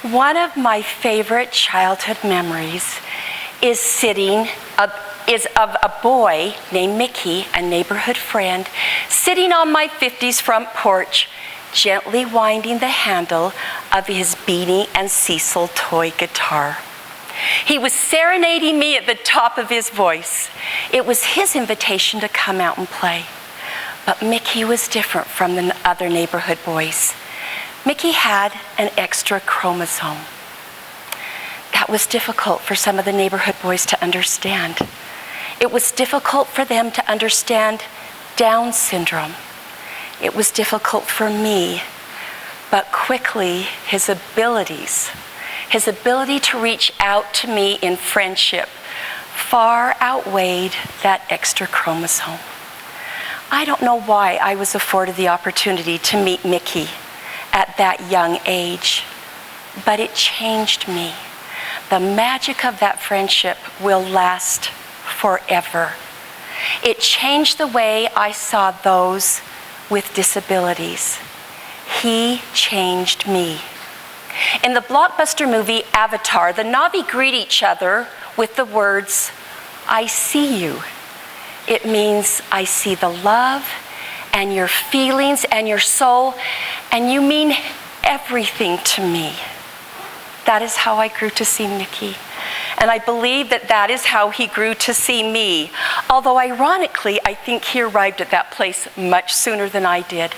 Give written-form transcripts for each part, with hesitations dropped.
One of my favorite childhood memories is of a boy named Mickey, a neighborhood friend, sitting on my 50s front porch, gently winding the handle of his Beanie and Cecil toy guitar. He was serenading me at the top of his voice. It was his invitation to come out and play. But Mickey was different from the other neighborhood boys. Mickey had an extra chromosome. That was difficult for some of the neighborhood boys to understand. It was difficult for them to understand Down syndrome. It was difficult for me, but quickly his ability to reach out to me in friendship far outweighed that extra chromosome. I don't know why I was afforded the opportunity to meet Mickey at that young age, but it changed me. The magic of that friendship will last forever. It changed the way I saw those with disabilities. He changed me. In the blockbuster movie Avatar, the Na'vi greet each other with the words, "I see you." It means I see the love and your feelings and your soul, and you mean everything to me. That is how I grew to see Mickey. And I believe that that is how he grew to see me. Although ironically, I think he arrived at that place much sooner than I did.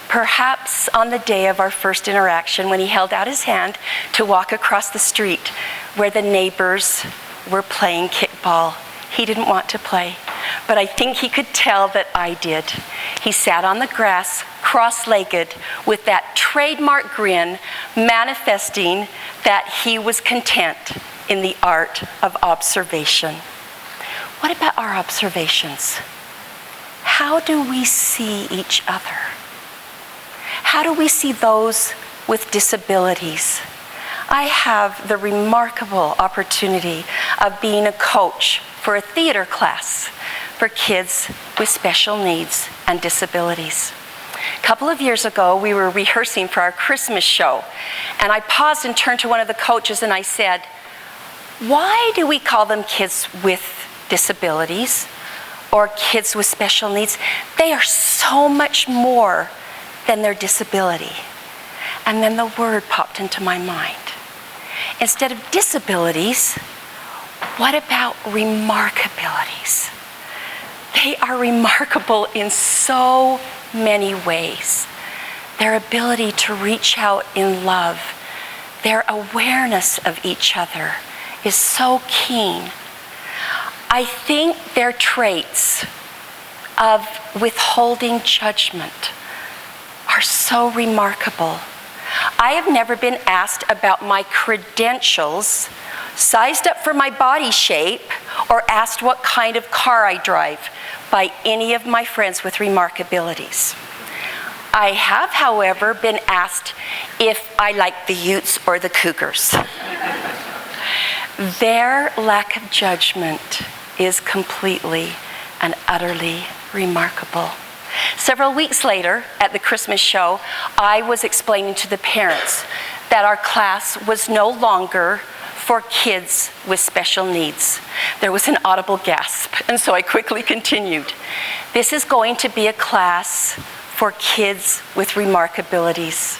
Perhaps on the day of our first interaction, when he held out his hand to walk across the street where the neighbors were playing kickball. He didn't want to play, but I think he could tell that I did. He sat on the grass, cross-legged, with that trademark grin, manifesting that he was content in the art of observation. What about our observations? How do we see each other? How do we see those with disabilities? I have the remarkable opportunity of being a coach for a theater class for kids with special needs and disabilities. A couple of years ago, we were rehearsing for our Christmas show, and I paused and turned to one of the coaches and I said, "Why do we call them kids with disabilities or kids with special needs? They are so much more than their disability." And then the word popped into my mind. Instead of disabilities, what about remarkabilities? They are remarkable in so many ways. Their ability to reach out in love, their awareness of each other is so keen. I think their traits of withholding judgment are so remarkable. I have never been asked about my credentials, sized up for my body shape, or asked what kind of car I drive by any of my friends with remarkabilities. I have, however, been asked if I like the Utes or the Cougars. Their lack of judgment is completely and utterly remarkable. Several weeks later, at the Christmas show, I was explaining to the parents that our class was no longer for kids with special needs. There was an audible gasp, and so I quickly continued. This is going to be a class for kids with remarkabilities.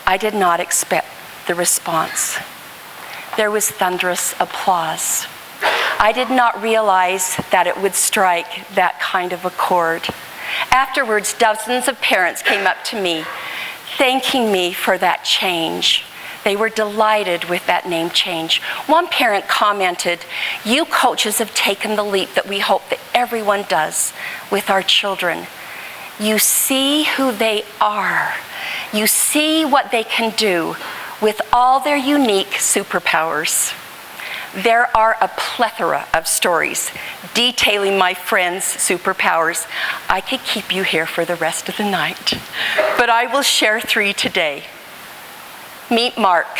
I did not expect the response. There was thunderous applause. I did not realize that it would strike that kind of a chord. Afterwards, dozens of parents came up to me, thanking me for that change. They were delighted with that name change. One parent commented, "You coaches have taken the leap that we hope that everyone does with our children. You see who they are. You see what they can do with all their unique superpowers." There are a plethora of stories detailing my friends' superpowers. I could keep you here for the rest of the night, but I will share 3 today. Meet Mark.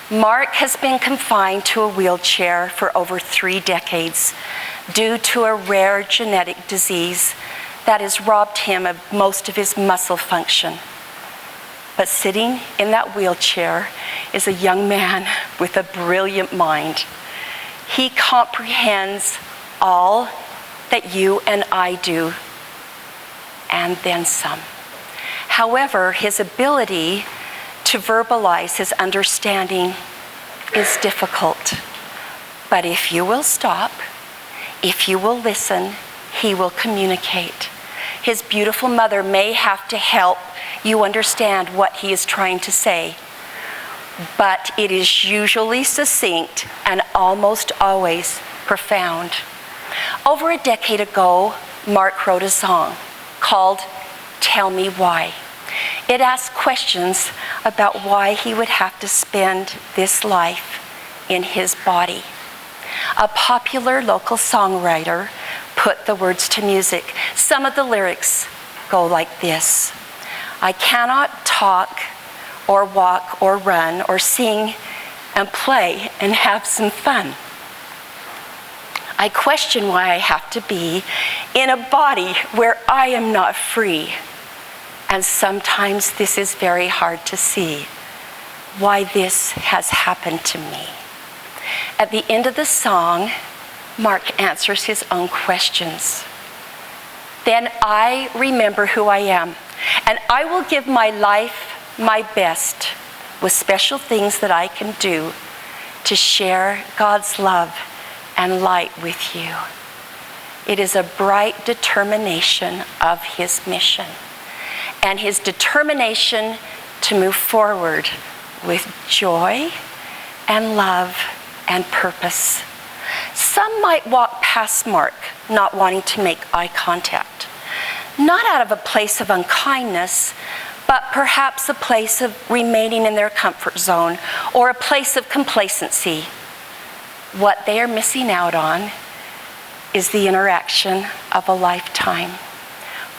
Mark has been confined to a wheelchair for over 3 decades due to a rare genetic disease that has robbed him of most of his muscle function. But sitting in that wheelchair is a young man with a brilliant mind. He comprehends all that you and I do, and then some. However, his ability to verbalize his understanding is difficult. But if you will stop, if you will listen, he will communicate. His beautiful mother may have to help you understand what he is trying to say, but it is usually succinct and almost always profound. Over a decade ago, Mark wrote a song called Tell Me Why. It asked questions about why he would have to spend this life in his body. A popular local songwriter put the words to music. Some of the lyrics go like this: I cannot talk or walk or run or sing and play and have some fun. I question why I have to be in a body where I am not free. And sometimes this is very hard to see, why this has happened to me. At the end of the song, Mark answers his own questions. Then I remember who I am, and I will give my life my best with special things that I can do to share God's love and light with you. It is a bright determination of his mission and his determination to move forward with joy and love and purpose. Some might walk past Mark, not wanting to make eye contact, not out of a place of unkindness, but perhaps a place of remaining in their comfort zone or a place of complacency. What they are missing out on is the interaction of a lifetime.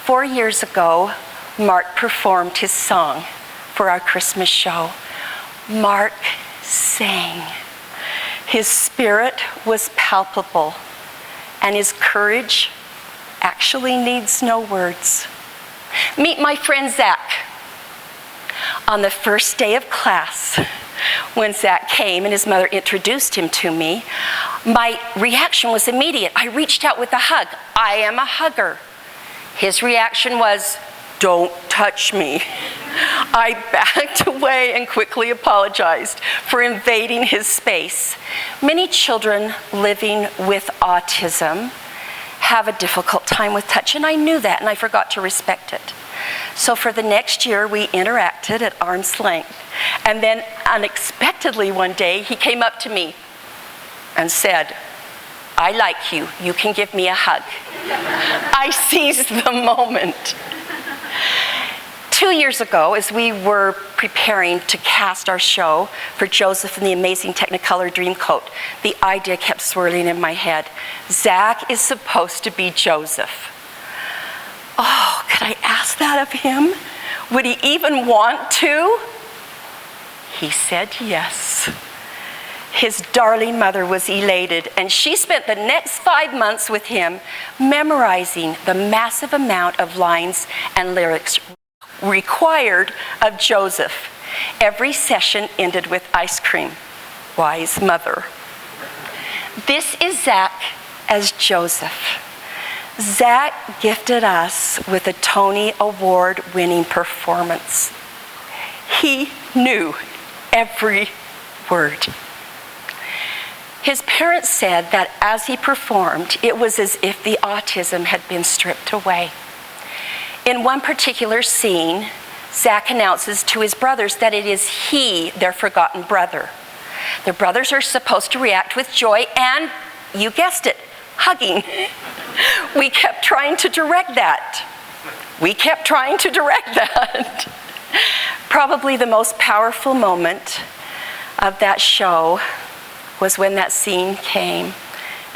4 years ago, Mark performed his song for our Christmas show. Mark sang. His spirit was palpable, and his courage actually needs no words. Meet my friend Zack. On the first day of class, when Zack came and his mother introduced him to me, my reaction was immediate. I reached out with a hug. I am a hugger. His reaction was, "Don't touch me." I backed away and quickly apologized for invading his space. Many children living with autism have a difficult time with touch, and I knew that, and I forgot to respect it. So for the next year, we interacted at arm's length. And then unexpectedly one day, he came up to me and said, "I like you. You can give me a hug." I seized the moment. 2 years ago, as we were preparing to cast our show for Joseph and the Amazing Technicolor Dreamcoat, the idea kept swirling in my head. Zack is supposed to be Joseph. Oh, could I ask that of him? Would he even want to? He said yes. His darling mother was elated, and she spent the next 5 months with him memorizing the massive amount of lines and lyrics required of Joseph. Every session ended with ice cream. Wise mother. This is Zack as Joseph. Zack gifted us with a Tony Award-winning performance. He knew every word. His parents said that as he performed, it was as if the autism had been stripped away. In one particular scene, Zack announces to his brothers that it is he, their forgotten brother. The brothers are supposed to react with joy and, you guessed it, hugging. We kept trying to direct that. Probably the most powerful moment of that show was when that scene came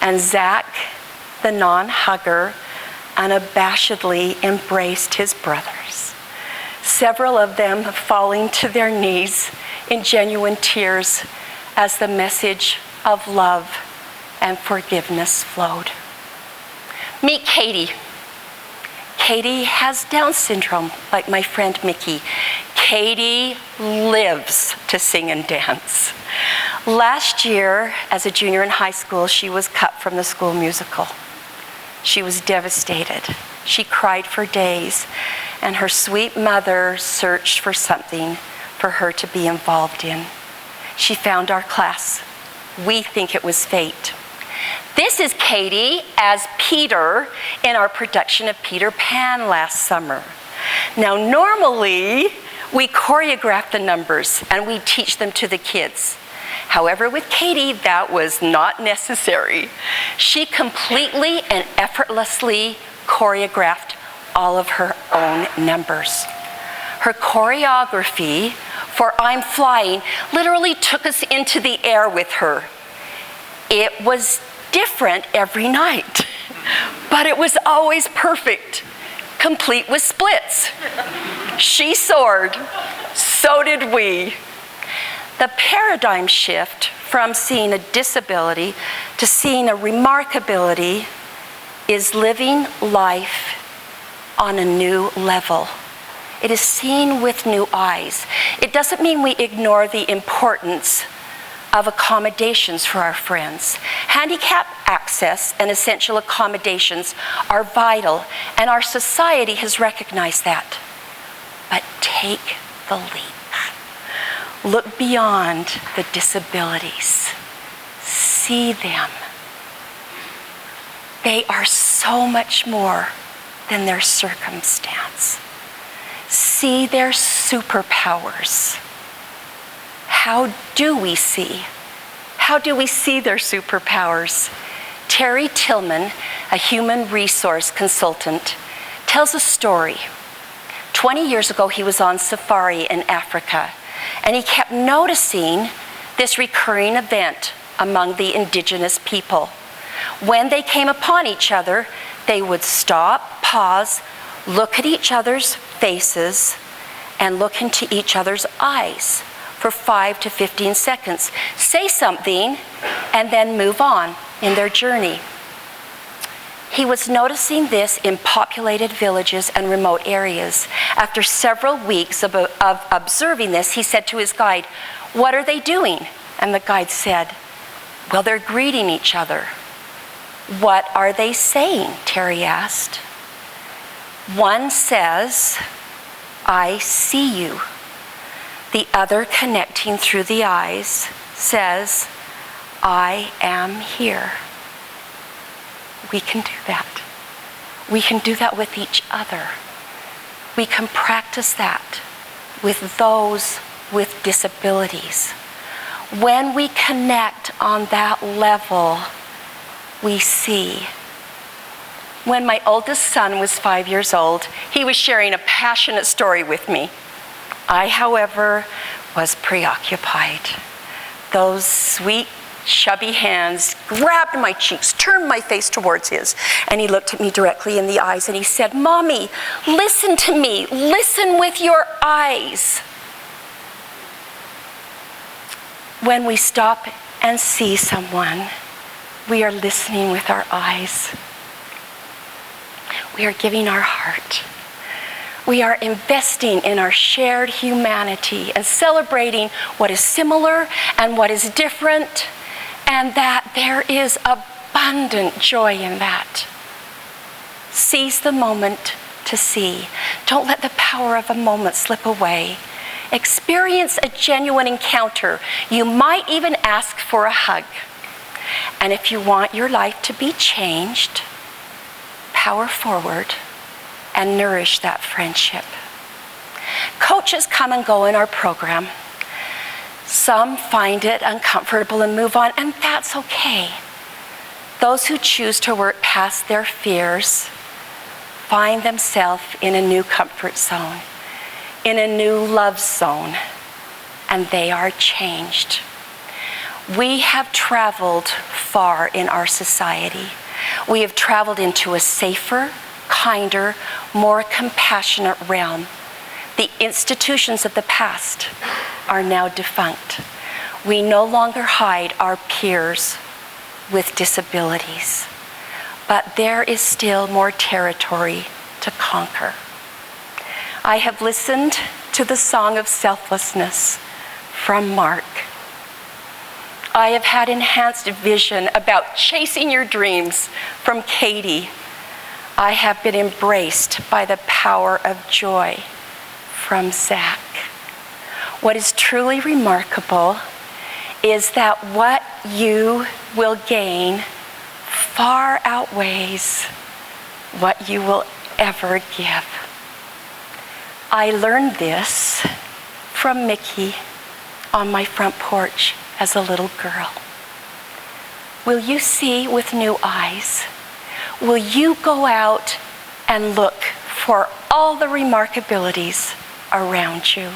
and Zack, the non-hugger, unabashedly embraced his brothers, several of them falling to their knees in genuine tears as the message of love and forgiveness flowed. Meet Katy. Katy has Down syndrome, like my friend Mickey. Katy lives to sing and dance. Last year, as a junior in high school, she was cut from the school musical. She was devastated. She cried for days, and her sweet mother searched for something for her to be involved in. She found our class. We think it was fate. This is Katy as Peter in our production of Peter Pan last summer. Now, normally, we choreograph the numbers and we teach them to the kids. However, with Katy, that was not necessary. She completely and effortlessly choreographed all of her own numbers. Her choreography for I'm Flying literally took us into the air with her. It was different every night, but it was always perfect, complete with splits. She soared, so did we. The paradigm shift from seeing a disability to seeing a remarkability is living life on a new level. It is seen with new eyes. It doesn't mean we ignore the importance of accommodations for our friends. Handicap access and essential accommodations are vital, and our society has recognized that. But take the leap. Look beyond the disabilities. See them. They are so much more than their circumstance. See their superpowers. How do we see? How do we see their superpowers? Terry Tillman, a human resource consultant, tells a story. 20 years ago, he was on safari in Africa, and he kept noticing this recurring event among the indigenous people. When they came upon each other, they would stop, pause, look at each other's faces, and look into each other's eyes for 5 to 15 seconds, say something, and then move on in their journey. He was noticing this in populated villages and remote areas. After several weeks of observing this, he said to his guide, "What are they doing?" And the guide said, "Well, they're greeting each other." "What are they saying?" Terry asked. One says, "I see you." The other, connecting through the eyes, says, "I am here." We can do that. We can do that with each other. We can practice that with those with disabilities. When we connect on that level, we see. When my oldest son was 5 years old, he was sharing a passionate story with me. I, however, was preoccupied. Those sweet, chubby hands grabbed my cheeks, turned my face towards his, and he looked at me directly in the eyes and he said, "Mommy, listen to me. Listen with your eyes." When we stop and see someone, we are listening with our eyes. We are giving our heart. We are investing in our shared humanity and celebrating what is similar and what is different, and that there is abundant joy in that. Seize the moment to see. Don't let the power of a moment slip away. Experience a genuine encounter. You might even ask for a hug. And if you want your life to be changed, power forward and nourish that friendship. Coaches come and go in our program. Some find it uncomfortable and move on, and that's okay. Those who choose to work past their fears find themselves in a new comfort zone, in a new love zone, and they are changed. We have traveled far in our society. We have traveled into a safer, kinder, more compassionate realm. The institutions of the past are now defunct. We no longer hide our peers with disabilities, but there is still more territory to conquer. I have listened to the Song of Selflessness from Mark. I have had enhanced vision about chasing your dreams from Katy. I have been embraced by the power of joy from Zack. What is truly remarkable is that what you will gain far outweighs what you will ever give. I learned this from Mickey on my front porch as a little girl. Will you see with new eyes? Will you go out and look for all the remarkabilities around you?